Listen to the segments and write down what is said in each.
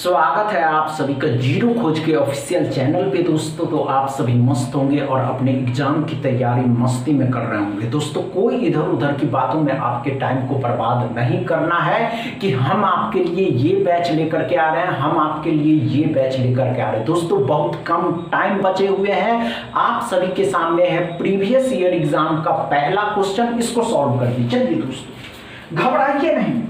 स्वागत है आप सभी का जीरो खोज के ऑफिशियल चैनल पे। दोस्तों तो आप सभी मस्त होंगे और अपने एग्जाम की तैयारी मस्ती में कर रहे होंगे। दोस्तों कोई इधर उधर की बातों में आपके टाइम को बर्बाद नहीं करना है कि हम आपके लिए ये बैच लेकर के आ रहे हैं, हम आपके लिए ये बैच लेकर के आ रहे हैं। दोस्तों बहुत कम टाइम बचे हुए हैं, आप सभी के सामने है प्रीवियस ईयर एग्जाम का पहला क्वेश्चन, इसको सॉल्व कर दीजिए। चलिए दोस्तों घबराइए नहीं,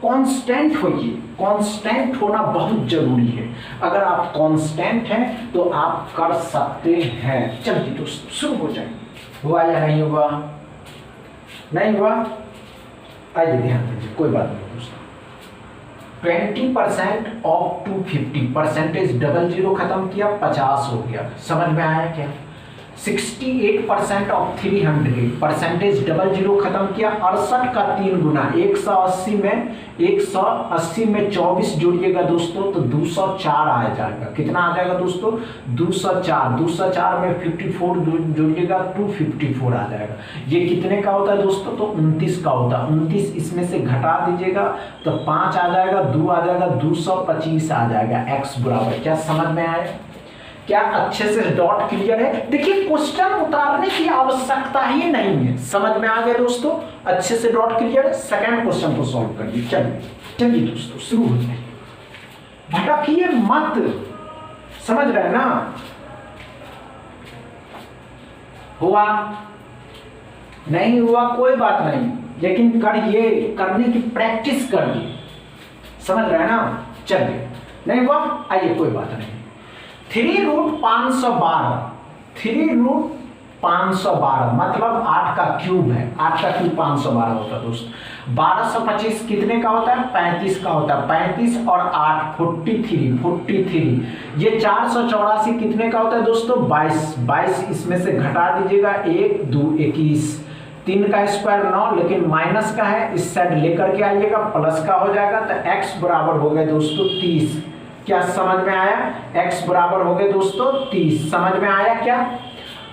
कांस्टेंट होइए। कांस्टेंट होना बहुत जरूरी है। अगर आप कांस्टेंट हैं तो आप कर सकते हैं। चलिए दोस्तों शुरू हो जाए। हुआ या नहीं हुआ? नहीं हुआ? आइए ध्यान दीजिए, कोई बात नहीं दोस्तों। 20% ऑफ 250 परसेंटेज डबल जीरो खत्म किया, 50 हो गया। समझ में आया क्या? 68% ऑफ 300 परसेंटेज डबल जीरो खत्म किया, 68 का 3 गुना 180 में 24 जोड़िएगा दोस्तों तो 204 आ जाएगा। कितना आ जाएगा दोस्तों? 204 में 54 जोड़िएगा 254 आ जाएगा। ये कितने का होता है दोस्तों? तो 29 का होता है। 29 इसमें से घटा दीजिएगा तो 5 आ जाएगा, 2 आ जाएगा, 225 आ जाएगा। x बराबर क्या? समझ में आया क्या? अच्छे से डॉट क्लियर है? देखिए क्वेश्चन उतारने की आवश्यकता ही नहीं है। समझ में आ गया दोस्तों? अच्छे से डॉट क्लियर है। सेकंड क्वेश्चन को सॉल्व करिए। चलिए दोस्तों शुरू हो जाए, भटकिए मत। समझ रहे हैं ना? हुआ नहीं हुआ कोई बात नहीं, लेकिन करिए, करने की प्रैक्टिस करिए। समझ रहे हैं ना? चलिए नहीं हुआ, आइए कोई बात नहीं। 3√512 मतलब 8 का क्यूब है। 8 का क्यूब 512 होता है दोस्तों। 1225 कितने का होता है? 35 का होता है। 35 और 8 43। ये 484 कितने का होता है दोस्तों? 22 इसमें से घटा दीजिएगा 1 2 21। 3 का स्क्वायर 9, लेकिन माइनस का है, इस साइड लेकर के आइएगा, प्लस का हो जाएगा तो x बराबर हो गया दोस्तों 30। क्या समझ में आया? x बराबर हो गए दोस्तों 30। समझ में आया क्या?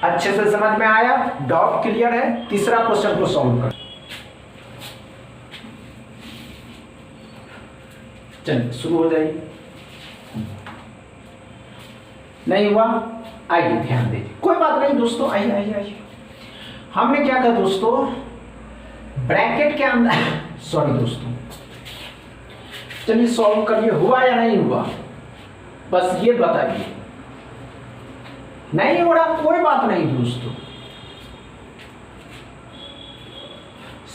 अच्छे से समझ में आया? डाउट क्लियर है? तीसरा क्वेश्चन को सॉल्व कर। चलिए शुरू हो जाइए। नहीं हुआ? आइए ध्यान दीजिए, कोई बात नहीं दोस्तों। आइए हमने क्या कहा दोस्तों? ब्रैकेट के अंदर सॉरी दोस्तों, चलिए सॉल्व करिए। हुआ या नहीं हुआ बस ये बताइए। नहीं हो रहा कोई बात नहीं दोस्तों,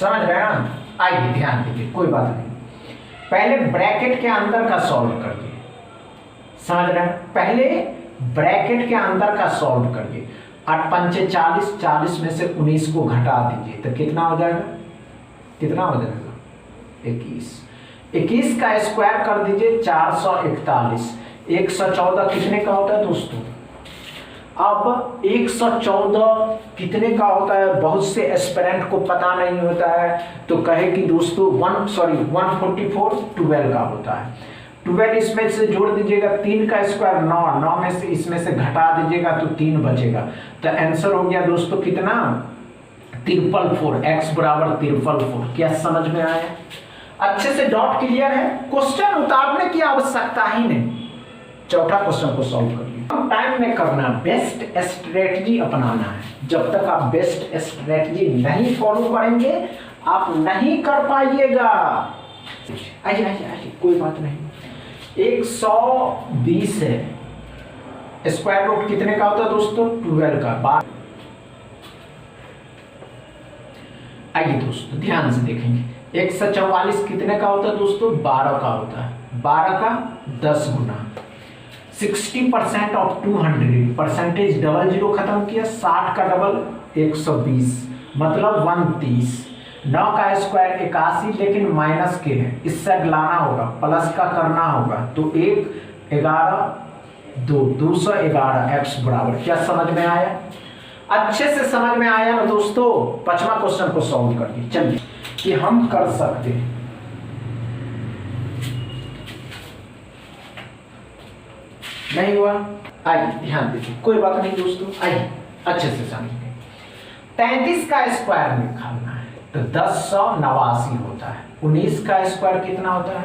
समझ रहे हैं ना? आइए ध्यान दीजिए, कोई बात नहीं। पहले ब्रैकेट के अंदर का सॉल्व करिए। समझ रहे हैं? पहले ब्रैकेट के अंदर का सॉल्व करिए। 8 पंचे 40, 40 में से 19 को घटा दीजिए तो कितना हो जाएगा? कितना हो जाएगा? 21 का स्क्वायर कर दीजिए 441। 114 कितने का होता है दोस्तों? अब 114 कितने का होता है? बहुत से एस्पिरेंट को पता नहीं होता है तो कहे कि दोस्तों 144 12 का होता है। 12 इसमें से जोड़ दीजिएगा, 3 का स्क्वायर 9 में से इसमें से घटा दीजिएगा तो 3 बचेगा। तो आंसर हो गया दोस्तों कितना? 434। x बराबर 434। क्या समझ में आया? अच्छे से डॉट क्लियर है? क्वेश्चन उतारने की आवश्यकता ही नहीं। चौथा क्वेश्चन को सॉल्व करिए। टाइम में करना, बेस्ट स्ट्रेटजी अपनाना है। जब तक आप बेस्ट स्ट्रेटजी नहीं फॉलो करेंगे आप नहीं कर पाइएगा। आइए कोई बात नहीं। 120 है, स्क्वायर रूट कितने का होता है दोस्तों? 12 का। आइए दोस्तों ध्यान से देखेंगे। 144 कितने का होता है दोस्तों? 12 का होता है। 12 का 10 गुना 60% ऑफ 200 परसेंटेज डबल जीरो खत्म किया, 60 का डबल 120 मतलब 130। 9 का स्क्वायर 81, लेकिन माइनस के है, इस साइड लाना होगा, प्लस का करना होगा तो 1 11 2 211 x बराबर। क्या समझ में आया? अच्छे से समझ में आया ना दोस्तों? पांचवा क्वेश्चन को सॉल्व करिए। चलिए कि हम कर सकते हैं। नहीं हुआ? आइए ध्यान दीजिए, कोई बात नहीं दोस्तों। आइए अच्छे से समझिए। 33 का स्क्वायर निकालना है तो 1089 होता है। 19 का स्क्वायर कितना होता है?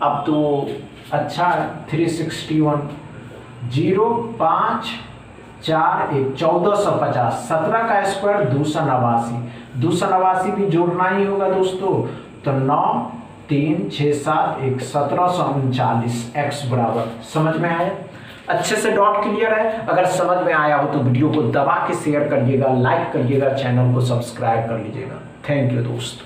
अब तो अच्छा 361 0 5 4 1 1450, 17 का स्क्वायर 289, 289 भी जोड़ना ही होगा दोस्तों। तो 9 3 6 7 1 1739 x बराबर। समझ में आया? अच्छे से डॉट क्लियर है? अगर समझ में आया हो तो वीडियो को दबा के शेयर करिएगा, लाइक करिएगा, चैनल को सब्सक्राइब कर लीजिएगा। थैंक यू दोस्त।